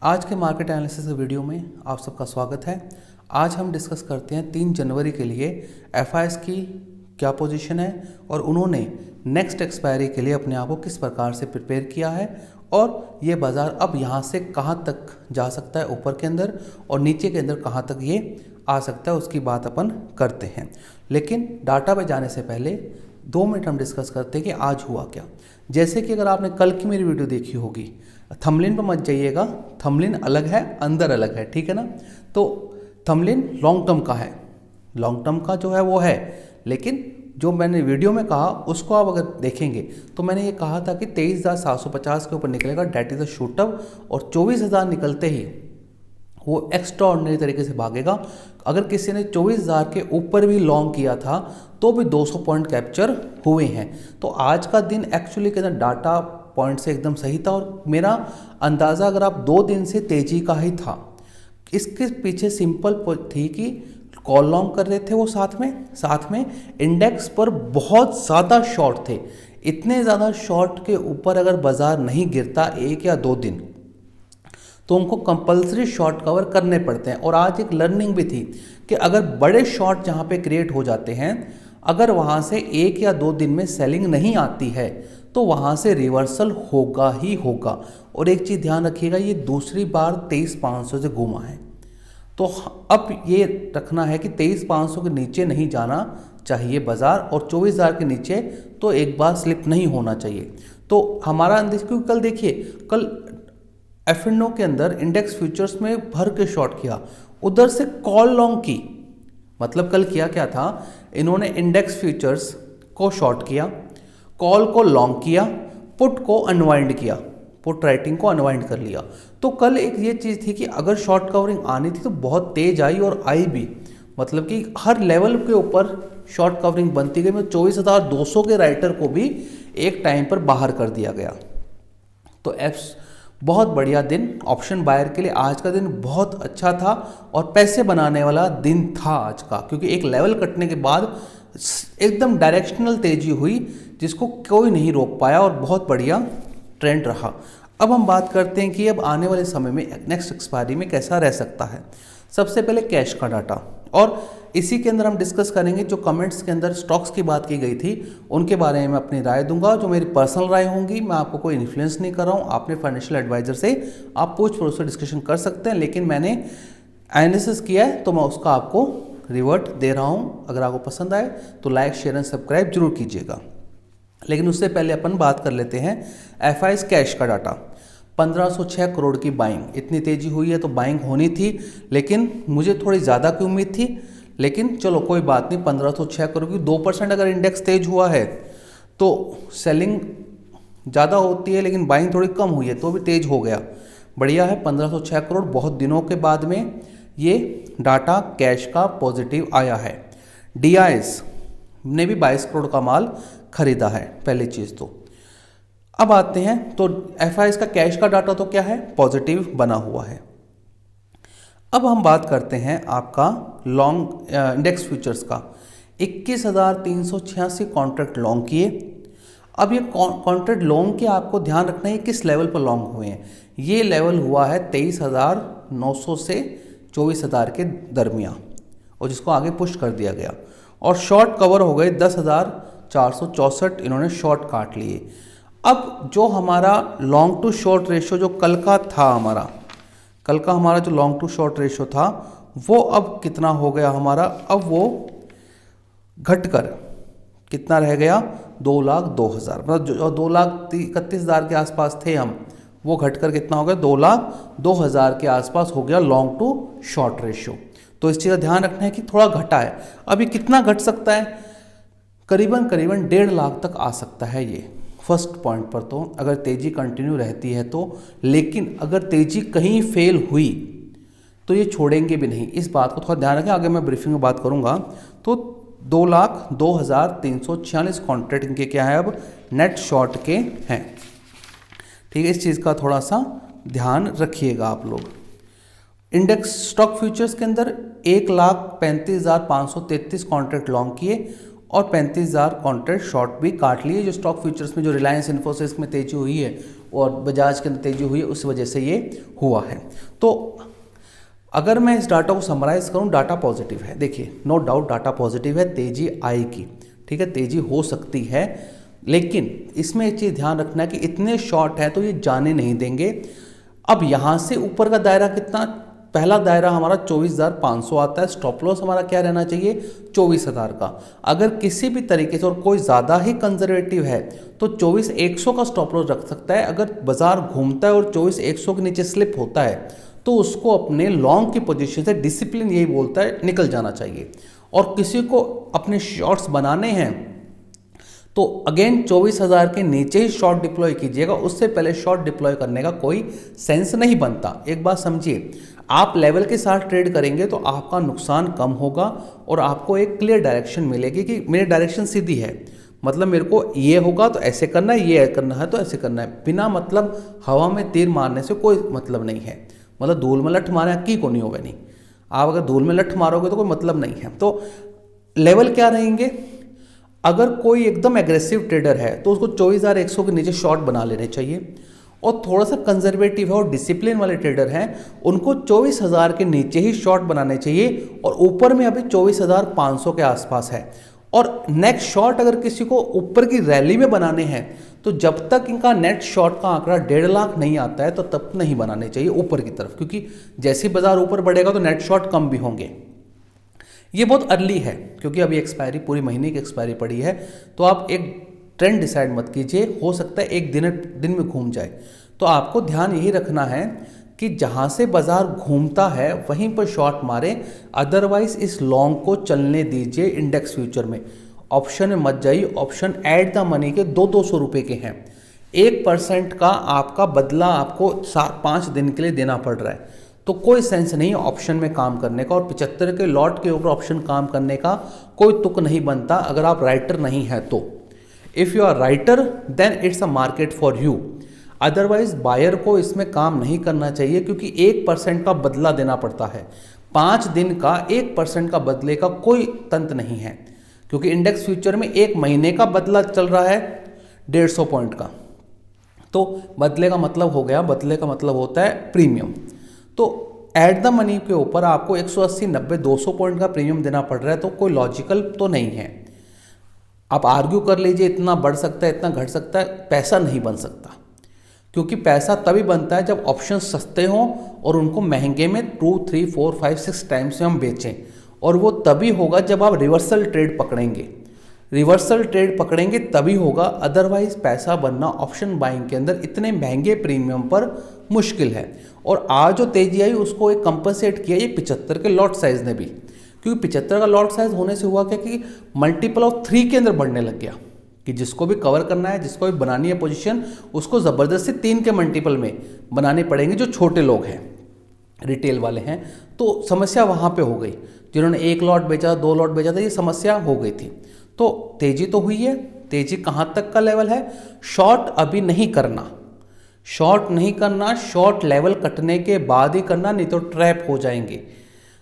आज के market analysis video में आप सबका स्वागत है। आज हम डिस्कस करते हैं 3 जनवरी के लिए एफआईएस की क्या पोजीशन है और उन्होंने नेक्स्ट एक्सपायरी के लिए अपने आप को किस प्रकार से प्रिपेयर किया है और ये बाज़ार अब यहाँ से कहाँ तक जा सकता है, ऊपर के अंदर और नीचे के अंदर कहाँ तक ये आ सकता है, उसकी बात अपन करते हैं। लेकिन डाटा पे जाने से पहले 2 मिनट हम डिस्कस करते हैं कि आज हुआ क्या। जैसे कि अगर आपने कल की मेरी वीडियो देखी होगी, थंबनेल पर मत जाइएगा, थंबनेल अलग है, अंदर अलग है, ठीक है ना। तो थंबनेल लॉन्ग टर्म का है, लॉन्ग टर्म का जो है वो है, लेकिन जो मैंने वीडियो में कहा उसको आप अगर देखेंगे तो मैंने ये कहा था कि 23,750 के ऊपर निकलेगा, डेट इज़ अ शूटअप, और 24,000 निकलते ही वो एक्स्ट्रा ऑर्डिनरी तरीके से भागेगा। अगर किसी ने 24,000 के ऊपर भी लॉन्ग किया था तो भी 200 पॉइंट कैप्चर हुए हैं। तो आज का दिन एक्चुअली के अंदर डाटा पॉइंट से एकदम सही था और मेरा अंदाज़ा अगर आप 2 दिन से तेज़ी का ही था। इसके पीछे सिंपल थी कि कॉल लॉन्ग कर रहे थे वो, साथ में इंडेक्स पर बहुत ज़्यादा शॉर्ट थे। इतने ज़्यादा शॉर्ट के ऊपर अगर बाज़ार नहीं गिरता 1 या 2 दिन तो उनको कंपलसरी शॉर्ट कवर करने पड़ते हैं। और आज एक लर्निंग भी थी कि अगर बड़े शॉर्ट जहाँ पे क्रिएट हो जाते हैं, अगर वहाँ से 1 या 2 दिन में सेलिंग नहीं आती है तो वहाँ से रिवर्सल होगा ही होगा। और एक चीज़ ध्यान रखिएगा, ये दूसरी बार 23,500 से घूमा है, तो अब ये रखना है कि 23,500 के नीचे नहीं जाना चाहिए बाज़ार, और 24,000 के नीचे तो एक बार स्लिप नहीं होना चाहिए। तो हमारा अंदेश, क्योंकि कल देखिए, कल एफ&ओ के अंदर इंडेक्स फ्यूचर्स में भर के शॉर्ट किया, उधर से कॉल लॉन्ग की। मतलब कल किया क्या था, इन्होंने इंडेक्स फ्यूचर्स को शॉर्ट किया, कॉल को लॉन्ग किया, पुट को अनवाइंड किया, पुट राइटिंग को अनवाइंड कर लिया। तो कल एक ये चीज़ थी कि अगर शॉर्ट कवरिंग आनी थी तो बहुत तेज आई और आई भी, मतलब कि हर लेवल के ऊपर शॉर्ट कवरिंग बनती गई। मतलब 24,200 के राइटर को भी एक टाइम पर बाहर कर दिया गया। तो बहुत बढ़िया दिन ऑप्शन बायर के लिए आज का दिन बहुत अच्छा था और पैसे बनाने वाला दिन था आज का, क्योंकि एक लेवल कटने के बाद एकदम डायरेक्शनल तेजी हुई जिसको कोई नहीं रोक पाया और बहुत बढ़िया ट्रेंड रहा। अब हम बात करते हैं कि अब आने वाले समय में नेक्स्ट एक्सपायरी में कैसा रह सकता है। सबसे पहले कैश का डाटा, और इसी के अंदर हम डिस्कस करेंगे जो कमेंट्स के अंदर स्टॉक्स की बात की गई थी उनके बारे में मैं अपनी राय दूंगा, जो मेरी पर्सनल राय होंगी। मैं आपको कोई इन्फ्लुएंस नहीं कर रहा हूँ, आपने फाइनेंशियल एडवाइजर से आप पूछ पड़ोस से डिस्कशन कर सकते हैं, लेकिन मैंने एनालिसिस किया है तो मैं उसका आपको रिवर्ट दे रहा हूँ। अगर आपको पसंद आए तो लाइक, शेयर एंड सब्सक्राइब जरूर कीजिएगा। लेकिन उससे पहले अपन बात कर लेते हैं एफआईएस कैश का डाटा। 1506 करोड़ की बाइंग, इतनी तेजी हुई है तो बाइंग होनी थी, लेकिन मुझे थोड़ी ज़्यादा की उम्मीद थी, लेकिन चलो कोई बात नहीं। 1506 करोड़ की 2% अगर इंडेक्स तेज हुआ है तो सेलिंग ज़्यादा होती है, लेकिन बाइंग थोड़ी कम हुई है तो भी तेज हो गया, बढ़िया है। 1506 करोड़ बहुत दिनों के बाद में ये डाटा कैश का पॉजिटिव आया है। डीआईएस ने भी 22 करोड़ का माल खरीदा है, पहली चीज़ तो। अब आते हैं तो एफआईएस का कैश का डाटा तो क्या है, पॉजिटिव बना हुआ है। अब हम बात करते हैं आपका लॉन्ग इंडेक्स फ्यूचर्स का। 21,386 कॉन्ट्रैक्ट लॉन्ग किए। अब ये कॉन्ट्रैक्ट लॉन्ग के आपको ध्यान रखना है किस लेवल पर लॉन्ग हुए हैं। ये लेवल हुआ है 23,900 से 24,000 के दरमियान, और जिसको आगे पुश कर दिया गया, और शॉर्ट कवर हो गए 10,464, इन्होंने शॉर्ट काट लिए। अब जो हमारा लॉन्ग टू शॉर्ट रेशो जो कल का हमारा जो लॉन्ग टू शॉर्ट रेशो था वो अब कितना हो गया हमारा, अब वो घटकर कितना रह गया, 2,02,000। मतलब जो 2,31,000 के आसपास थे हम, वो घटकर कितना हो गया, 2,02,000 के आसपास हो गया लॉन्ग टू शॉर्ट रेशो। तो इस चीज़ का ध्यान रखना है कि थोड़ा घटा है। अभी कितना घट सकता है, करीबन 1.5 लाख तक आ सकता है ये फर्स्ट पॉइंट पर, तो अगर तेज़ी कंटिन्यू रहती है तो। लेकिन अगर तेज़ी कहीं फेल हुई तो ये छोड़ेंगे भी नहीं, इस बात को थोड़ा ध्यान रखें। आगे मैं ब्रीफिंग में बात करूंगा। तो 2,02,346 कॉन्ट्रैक्ट इनके क्या है, अब नेट शॉर्ट के हैं, ठीक है। इस चीज़ का थोड़ा सा ध्यान रखिएगा आप लोग। इंडेक्स स्टॉक फ्यूचर्स के अंदर 1,35,533 कॉन्ट्रैक्ट लॉन्ग किए और 35,000 कॉन्ट्रैक्ट शॉर्ट भी काट लिए। जो स्टॉक फ्यूचर्स में जो रिलायंस इन्फोसिस में तेजी हुई है और बजाज के अंदर तेजी हुई है, उस वजह से ये हुआ है। तो अगर मैं इस डाटा को समराइज़ करूं, डाटा पॉजिटिव है। देखिए नो डाउट डाटा पॉजिटिव है, तेजी आएगी, ठीक है, तेजी हो सकती है, लेकिन इसमें एक चीज़ ध्यान रखना है कि इतने शॉर्ट है तो ये जाने नहीं देंगे। अब यहाँ से ऊपर का दायरा कितना, पहला दायरा हमारा 24,500 आता है, स्टॉप लॉस हमारा क्या रहना चाहिए 24,000 का। अगर किसी भी तरीके से और कोई ज़्यादा ही कंजर्वेटिव है तो 24,100 का स्टॉप लॉस रख सकता है। अगर बाजार घूमता है और 24,100 के नीचे स्लिप होता है तो उसको अपने लॉन्ग की पोजीशन से, डिसिप्लिन यही बोलता है, निकल जाना चाहिए। और किसी को अपने शॉर्ट्स बनाने हैं तो अगेन 24,000 के नीचे ही शॉर्ट डिप्लॉय कीजिएगा, उससे पहले शॉर्ट डिप्लॉय करने का कोई सेंस नहीं बनता। एक बात समझिए, आप लेवल के साथ ट्रेड करेंगे तो आपका नुकसान कम होगा और आपको एक क्लियर डायरेक्शन मिलेगी कि मेरी डायरेक्शन सीधी है, मतलब मेरे को ये होगा तो ऐसे करना है, ये करना है तो ऐसे करना है। बिना मतलब हवा में तीर मारने से कोई मतलब नहीं है, मतलब धूल में लठ मारे की को नहीं होगा नहीं। आप अगर धूल में लठ मारोगे तो कोई मतलब नहीं है। तो लेवल क्या रहेंगे, अगर कोई एकदम एग्रेसिव ट्रेडर है तो उसको 24,100 के नीचे शॉर्ट बना लेने चाहिए, और थोड़ा सा कंजर्वेटिव है और डिसिप्लिन वाले ट्रेडर हैं उनको 24,000 के नीचे ही शॉर्ट बनाने चाहिए, और ऊपर में अभी 24,500 के आसपास है। और नेक्स्ट शॉर्ट अगर किसी को ऊपर की रैली में बनाने हैं तो जब तक इनका नेट शॉर्ट का आंकड़ा 1.5 लाख नहीं आता है तो तब नहीं बनाने चाहिए ऊपर की तरफ, क्योंकि जैसे ही बाजार ऊपर बढ़ेगा तो नेट शॉर्ट कम भी होंगे। ये बहुत अर्ली है क्योंकि अभी एक्सपायरी, पूरी महीने की एक्सपायरी पड़ी है, तो आप एक ट्रेंड डिसाइड मत कीजिए, हो सकता है एक दिन में घूम जाए। तो आपको ध्यान यही रखना है कि जहाँ से बाजार घूमता है वहीं पर शॉर्ट मारे, अदरवाइज इस लॉन्ग को चलने दीजिए। इंडेक्स फ्यूचर में ऑप्शन में मत जाइए, ऑप्शन एट द मनी के 200 रुपये के हैं, 1% का आपका बदला आपको 5 दिन के लिए देना पड़ रहा है, तो कोई सेंस नहीं है ऑप्शन में काम करने का। और 75 के लॉट के ऊपर ऑप्शन काम करने का कोई तुक नहीं बनता अगर आप राइटर नहीं है तो। If you are writer then it's a market for you, otherwise buyer को इसमें काम नहीं करना चाहिए, क्योंकि 1% का बदला देना पड़ता है। 5 दिन का 1% का बदले का कोई तंत्र नहीं है, क्योंकि इंडेक्स फ्यूचर में 1 महीने का बदला चल रहा है 150 पॉइंट का। तो बदले का मतलब हो गया, बदले का मतलब होता है प्रीमियम। तो एट द मनी के ऊपर आपको 180, 90, 200 पॉइंट का प्रीमियम देना पड़ रहा है, तो कोई लॉजिकल तो नहीं है। आप आर्ग्यू कर लीजिए इतना बढ़ सकता है, इतना घट सकता है, पैसा नहीं बन सकता, क्योंकि पैसा तभी बनता है जब ऑप्शन सस्ते हों और उनको महंगे में 2, 3, 4, 5, 6 टाइम्स से हम बेचें, और वो तभी होगा जब आप रिवर्सल ट्रेड पकड़ेंगे। रिवर्सल ट्रेड पकड़ेंगे तभी होगा, अदरवाइज पैसा बनना ऑप्शन बाइंग के अंदर इतने महंगे प्रीमियम पर मुश्किल है। और आज जो तेजी आई उसको एक कंपनसेट किया ये 75 के लॉट साइज ने भी, क्योंकि 75 का लॉट साइज होने से हुआ क्या कि मल्टीपल ऑफ 3 के अंदर बढ़ने लग गया, कि जिसको भी कवर करना है, जिसको भी बनानी है पोजीशन, उसको ज़बरदस्ती 3 के मल्टीपल में बनाने पड़ेंगे, जो छोटे लोग हैं, रिटेल वाले हैं। तो समस्या वहाँ पे हो गई, जिन्होंने 1 लॉट बेचा, 2 लॉट बेचा था, ये समस्या हो गई थी। तो तेजी तो हुई है, तेजी कहाँ तक का लेवल है, शॉर्ट अभी नहीं करना, शॉर्ट नहीं करना, शॉर्ट लेवल कटने के बाद ही करना, नहीं तो ट्रैप हो जाएंगे।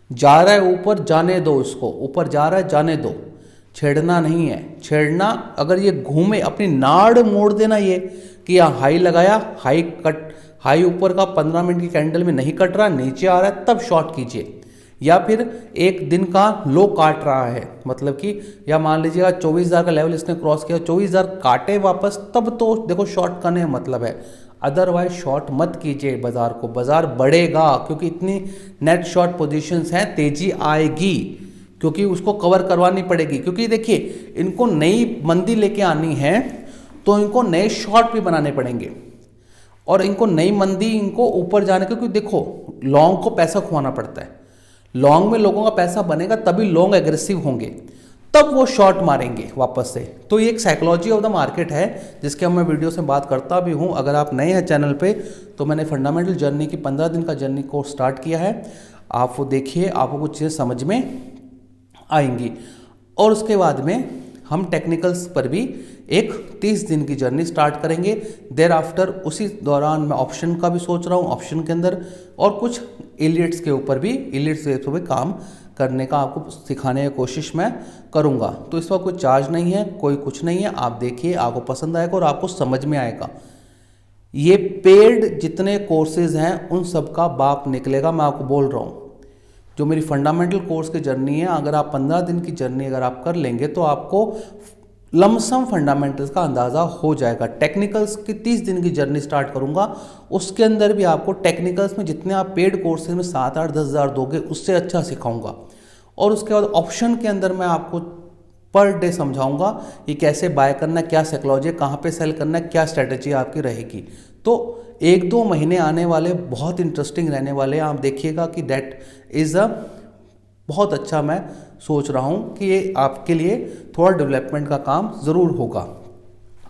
जा रहा है ऊपर, जाने दो उसको, ऊपर जा रहा है जाने दो, छेड़ना नहीं है। छेड़ना, अगर ये घूमे अपनी नाड़ मोड़ देना, ये कि यहाँ हाई लगाया, हाई ऊपर का 15 मिनट की कैंडल में नहीं कट रहा, नीचे आ रहा है, तब शॉर्ट कीजिए। या फिर एक दिन का लो काट रहा है, मतलब कि या मान लीजिएगा 24,000 का लेवल इसने क्रॉस किया, 24,000 काटे वापस, तब तो देखो शॉर्ट करने मतलब है, अदरवाइज शॉर्ट मत कीजिए बाजार को। बाजार बढ़ेगा क्योंकि इतनी नेट शॉर्ट पोजीशंस हैं, तेजी आएगी क्योंकि उसको कवर करवानी पड़ेगी। क्योंकि देखिए इनको नई मंदी लेके आनी है तो इनको नए शॉर्ट भी बनाने पड़ेंगे, और इनको नई मंदी, इनको ऊपर जाने, क्योंकि देखो लॉन्ग को पैसा खुआना पड़ता है, लॉन्ग में लोगों का पैसा बनेगा तभी लॉन्ग एग्रेसिव होंगे, तब वो शॉर्ट मारेंगे वापस से। तो ये एक साइकोलॉजी ऑफ द मार्केट है जिसके मैं वीडियो से बात करता भी हूँ। अगर आप नए हैं चैनल पे तो मैंने फंडामेंटल जर्नी की 15 दिन का जर्नी कोर्स स्टार्ट किया है, आप वो देखिए, आपको कुछ चीज़ें समझ में आएंगी। और उसके बाद में हम टेक्निकल्स पर भी एक 30 दिन की जर्नी स्टार्ट करेंगे। देर आफ्टर उसी दौरान मैं ऑप्शन का भी सोच रहा हूँ, ऑप्शन के अंदर और कुछ इलियट्स के ऊपर भी, इलियट्स के ऊपर भी काम करने का आपको सिखाने की कोशिश मैं करूँगा। तो इस वक्त कोई चार्ज नहीं है, कोई कुछ नहीं है, आप देखिए, आपको पसंद आएगा और आपको समझ में आएगा। ये पेड जितने कोर्सेज हैं उन सब का बाप निकलेगा, मैं आपको बोल रहा हूँ। जो मेरी फंडामेंटल कोर्स की जर्नी है, अगर आप 15 दिन की जर्नी अगर आप कर लेंगे तो आपको लमसम फंडामेंटल्स का अंदाज़ा हो जाएगा। टेक्निकल्स की 30 दिन की जर्नी स्टार्ट करूंगा, उसके अंदर भी आपको टेक्निकल्स में जितने आप पेड कोर्सेज में 7-8 10 हज़ार दोगे उससे अच्छा सिखाऊंगा। और उसके बाद ऑप्शन के अंदर मैं आपको पर डे समझाऊंगा कि कैसे बाय करना, क्या साइकोलॉजी, कहाँ पे सेल करना, क्या स्ट्रेटेजी आपकी रहेगी। तो 1-2 महीने आने वाले बहुत इंटरेस्टिंग रहने वाले हैं। आप देखिएगा कि दैट इज़ अ बहुत अच्छा, मैं सोच रहा हूँ कि ये आपके लिए थोड़ा डेवलपमेंट का काम ज़रूर होगा।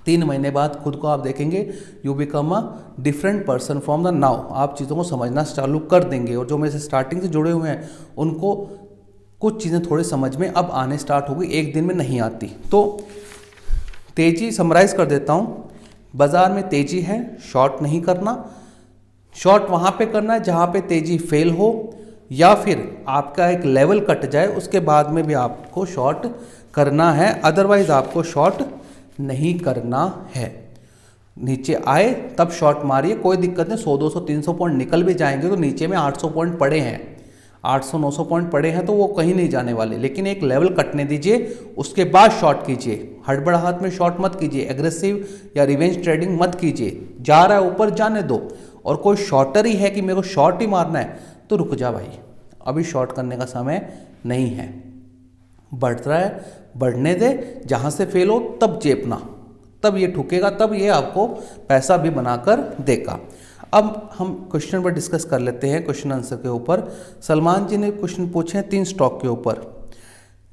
3 महीने बाद खुद को आप देखेंगे, you become a different person from the now. आप चीज़ों को समझना चालू कर देंगे और जो मेरे से स्टार्टिंग से जुड़े हुए हैं उनको कुछ चीज़ें थोड़ी समझ में अब आने स्टार्ट हो गई, एक दिन में नहीं आती। तो तेज़ी समराइज कर देता हूँ। बाज़ार में तेज़ी है, शॉर्ट नहीं करना। शॉर्ट वहाँ पे करना है जहाँ पे तेज़ी फेल हो या फिर आपका एक लेवल कट जाए, उसके बाद में भी आपको शॉर्ट करना है, अदरवाइज आपको शॉर्ट नहीं करना है। नीचे आए तब शॉर्ट मारिए, कोई दिक्कत नहीं। 100 200 300 पॉइंट निकल भी जाएंगे तो नीचे में 800 पॉइंट पड़े हैं, 800 900 पॉइंट पड़े हैं तो वो कहीं नहीं जाने वाले। लेकिन एक लेवल कटने दीजिए, उसके बाद शॉर्ट कीजिए। हड़बड़ाहट में शॉर्ट मत कीजिए, एग्रेसिव या रिवेंज ट्रेडिंग मत कीजिए। जा रहा है ऊपर, जाने दो। और कोई शॉर्टर ही है कि मेरे को शॉर्ट ही मारना है तो रुक जा भाई, अभी शॉर्ट करने का समय नहीं है। बढ़ रहा है, बढ़ने दे, जहाँ से फेल हो तब चेपना, तब ये ठुकेगा, तब ये आपको पैसा भी बनाकर देगा। अब हम क्वेश्चन पर डिस्कस कर लेते हैं, क्वेश्चन आंसर के ऊपर। सलमान जी ने क्वेश्चन पूछे हैं 3 स्टॉक के ऊपर।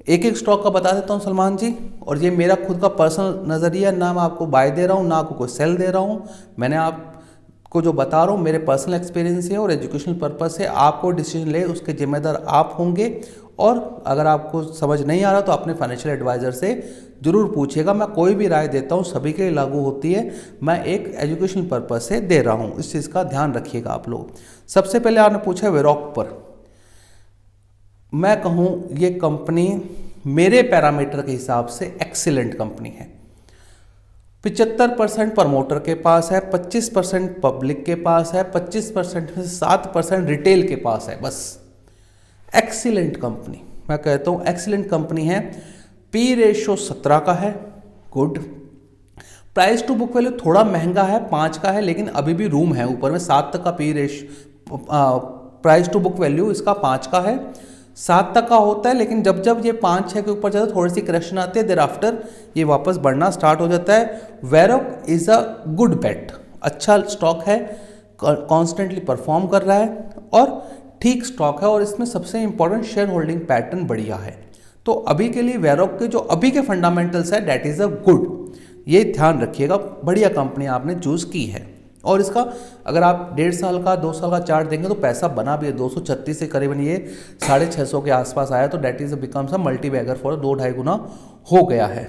एक एक स्टॉक का बता देता हूँ सलमान जी, और ये मेरा खुद का पर्सनल नज़रिया, ना मैं आपको बाय दे रहा हूँ ना आपको कोई सेल दे रहा हूँ। मैंने आपको जो बता रहा हूँ मेरे पर्सनल एक्सपीरियंस है और एजुकेशनल पर्पस से। आपको डिसीजन ले उसके जिम्मेदार आप होंगे। और अगर आपको समझ नहीं आ रहा तो अपने फाइनेंशियल एडवाइज़र से ज़रूर पूछिएगा। मैं कोई भी राय देता हूँ सभी के लिए लागू होती है, मैं एक एजुकेशनल पर्पस से दे रहा हूँ, इस चीज़ का ध्यान रखिएगा आप लोग। सबसे पहले आपने पूछा वेरॉक पर। मैं कहूँ ये कंपनी मेरे पैरामीटर के हिसाब से एक्सीलेंट कंपनी है। 75% प्रमोटर के पास है, 25% पब्लिक के पास है, 25% में 7% रिटेल के पास है, बस। एक्सीलेंट कंपनी, मैं कहता हूँ एक्सीलेंट कंपनी है। पी रेशो 17 का है, good. Price to book value थोड़ा महंगा है, 5 का है, लेकिन अभी भी रूम है ऊपर में। 7 तक का P ratio, price to book value इसका 5 का है, 7 तक का होता है। लेकिन जब जब ये 5-6 के ऊपर जाता है थोड़ी सी करेक्शन आती है, देर आफ्टर ये वापस बढ़ना स्टार्ट हो जाता है। वेरोक इज़ अ गुड बेट, अच्छा स्टॉक है, कॉन्स्टेंटली परफॉर्म कर रहा है और ठीक स्टॉक है। और इसमें सबसे इंपॉर्टेंट शेयर होल्डिंग पैटर्न बढ़िया है। तो अभी के लिए वेरोक के जो अभी के फंडामेंटल्स है डैट इज़ अ गुड, ये ध्यान रखिएगा। बढ़िया कंपनी आपने चूज़ की है। और इसका अगर आप 1.5 साल का 2 साल का चार्ट देंगे तो पैसा बना भी है। 236 से करीबन ये 650 के आसपास आया, तो date is becomes a multibagger for 2-2.5 गुना हो गया है।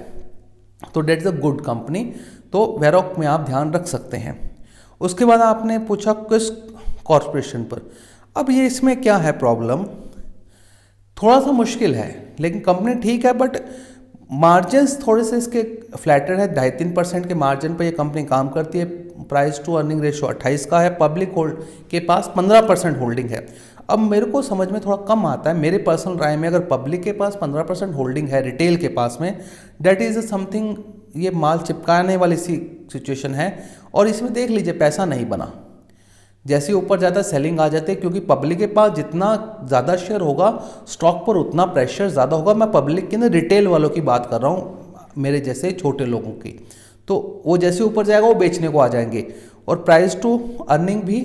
तो date is a good company, तो वेरोक में आप ध्यान रख सकते हैं। उसके बाद आपने पूछा किस कॉर्पोरेशन पर। अब ये इसमें क्या है प्रॉब्लम, थोड़ा सा मुश्किल है, लेकिन कंपनी ठीक है, बट मार्जिन्स थोड़े से इसके फ्लैटर है। 2.5-3% के मार्जिन पर ये कंपनी काम करती है। प्राइस टू अर्निंग रेशियो 28 का है, पब्लिक होल्ड के पास 15% होल्डिंग है। अब मेरे को समझ में थोड़ा कम आता है मेरे पर्सनल राय में, अगर पब्लिक के पास 15% होल्डिंग है रिटेल के पास में, डेट इज़ समथिंग, ये माल चिपकाने वाली सी सिचुएशन है। और इसमें देख लीजिए पैसा नहीं बना, जैसे ऊपर जाता है सेलिंग आ जाती है, क्योंकि पब्लिक के पास जितना ज़्यादा शेयर होगा स्टॉक पर उतना प्रेशर ज़्यादा होगा। मैं पब्लिक के ना रिटेल वालों की बात कर रहा हूँ, मेरे जैसे छोटे लोगों की। तो वो जैसे ऊपर जाएगा वो बेचने को आ जाएंगे। और प्राइस टू अर्निंग भी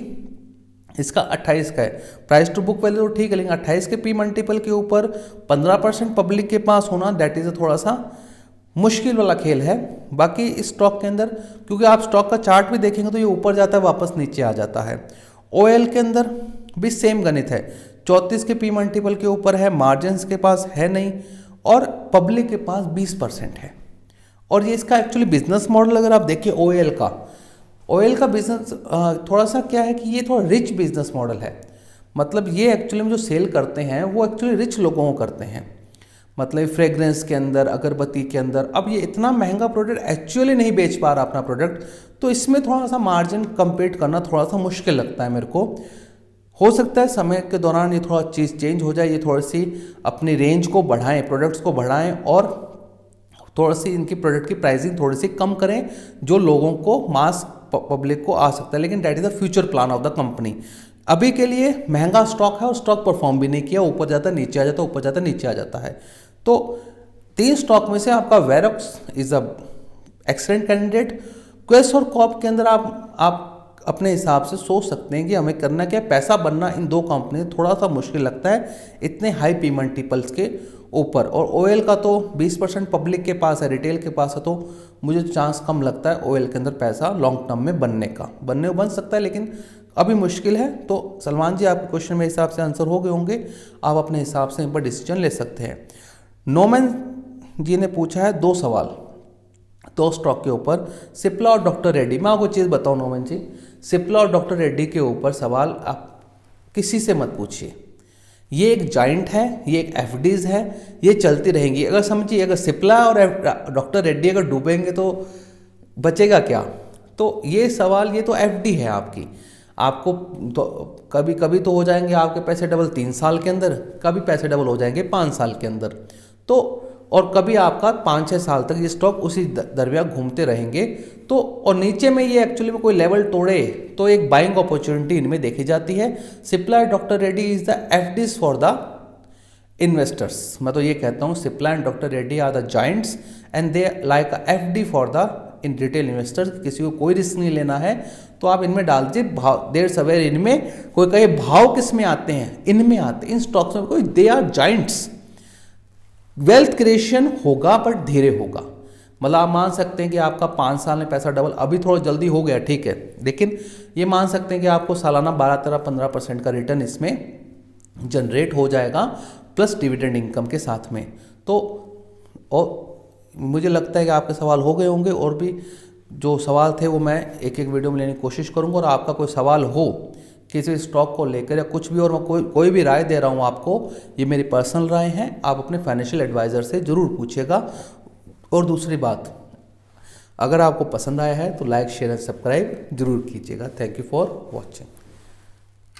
इसका 28 का है। प्राइस टू बुक वैल्यू ठीक है, लेकिन 28 के पी मल्टीपल के ऊपर 15% पब्लिक के पास होना दैट इज़ थोड़ा सा मुश्किल वाला खेल है। बाकी इस स्टॉक के अंदर, क्योंकि आप स्टॉक का चार्ट भी देखेंगे तो ये ऊपर जाता है वापस नीचे आ जाता है। ओएल के अंदर भी सेम गणित है, 34 के पी मल्टीपल के ऊपर है, मार्जिन्स के पास है नहीं, और पब्लिक के पास 20% है। और ये इसका एक्चुअली बिजनेस मॉडल अगर आप देखिए ओएल का बिजनेस थोड़ा सा क्या है कि ये थोड़ा रिच बिजनेस मॉडल है। मतलब ये एक्चुअली में जो सेल करते हैं वो एक्चुअली रिच लोगों को करते हैं। मतलब फ्रेग्रेंस के अंदर, अगरबत्ती के अंदर। अब ये इतना महंगा प्रोडक्ट एक्चुअली नहीं बेच पा रहा अपना प्रोडक्ट, तो इसमें थोड़ा सा मार्जिन कम्पीट करना थोड़ा सा मुश्किल लगता है मेरे को। हो सकता है समय के दौरान ये थोड़ा चीज़ चेंज हो जाए, ये थोड़ी सी अपनी रेंज को बढ़ाएं, प्रोडक्ट्स को बढ़ाएं और थोड़ी सी इनकी प्रोडक्ट की प्राइसिंग थोड़ी सी कम करें, जो लोगों को, मास पब्लिक को आ सकता है। लेकिन that is the future plan of the company. अभी के लिए महंगा स्टॉक है और स्टॉक परफॉर्म भी नहीं किया, ऊपर जाता नीचे आ जाता, ऊपर जाता नीचे आ जाता है। तो 3 स्टॉक में से आपका वेरोक्स is a excellent candidate. Quess और कॉप के अंदर आप अपने हिसाब से सोच सकते हैं कि हमें करना क्या है। पैसा बनना इन दो कंपनी थोड़ा सा मुश्किल लगता है इतने हाई पी मल्टीपल्स के ऊपर। और ओएल का तो 20% पब्लिक के पास है, रिटेल के पास है, तो मुझे चांस कम लगता है ओएल के अंदर पैसा लॉन्ग टर्म में बनने का। बन सकता है लेकिन अभी मुश्किल है। तो सलमान जी, आपके क्वेश्चन मेरे हिसाब से आंसर हो गए होंगे, आप अपने हिसाब से इन पर डिसीजन ले सकते हैं। नोमैन जी ने पूछा है 2 सवाल 2 स्टॉक के ऊपर, सिप्ला और डॉक्टर रेड्डी। मैं आपको चीज़ बताऊँ नोमैन जी, सिप्ला और डॉक्टर रेड्डी के ऊपर सवाल आप किसी से मत पूछिए। ये एक जाइंट है, ये एक एफडीज है, ये चलती रहेंगी। अगर समझिए, अगर सिप्ला और डॉक्टर रेड्डी अगर डूबेंगे तो बचेगा क्या? तो ये सवाल, ये तो एफडी है आपकी, आपको तो कभी कभी तो हो जाएंगे आपके पैसे डबल 3 साल के अंदर, कभी पैसे डबल हो जाएंगे 5 साल के अंदर, तो और कभी आपका 5-6 साल तक ये स्टॉक उसी दरमियान घूमते रहेंगे। तो और नीचे में ये एक्चुअली में कोई लेवल तोड़े तो एक बाइंग अपॉर्चुनिटी इनमें देखी जाती है। Cipla doctor Reddy is the FDs for the investors. मैं तो ये कहता हूँ Cipla and doctor Reddy are the giants and they like a FD for the in retail investors. किसी को कोई रिस्क नहीं लेना है तो आप इनमें डाल दीजिए भाव, देर सवेर इनमें। कोई कहे भाव किस में आते हैं, इनमें आते हैं, इन स्टॉक्स में। कोई they are giants. Wealth creation होगा बट धीरे होगा। मतलब आप मान सकते हैं कि आपका 5 साल में पैसा डबल, अभी थोड़ा जल्दी हो गया ठीक है, लेकिन ये मान सकते हैं कि आपको सालाना 12-15% का रिटर्न इसमें जनरेट हो जाएगा, प्लस डिविडेंड इनकम के साथ में। तो और मुझे लगता है कि आपके सवाल हो गए होंगे, और भी जो सवाल थे वो मैं एक वीडियो में लेने की कोशिश करूँगा। और आपका कोई सवाल हो किसी स्टॉक को लेकर या कुछ भी, और मैं कोई भी राय दे रहा हूँ आपको, ये मेरी पर्सनल राय है, आप अपने फाइनेंशियल एडवाइज़र से ज़रूर पूछिएगा। और दूसरी बात, अगर आपको पसंद आया है तो लाइक, शेयर एंड सब्सक्राइब जरूर कीजिएगा। Thank you for watching.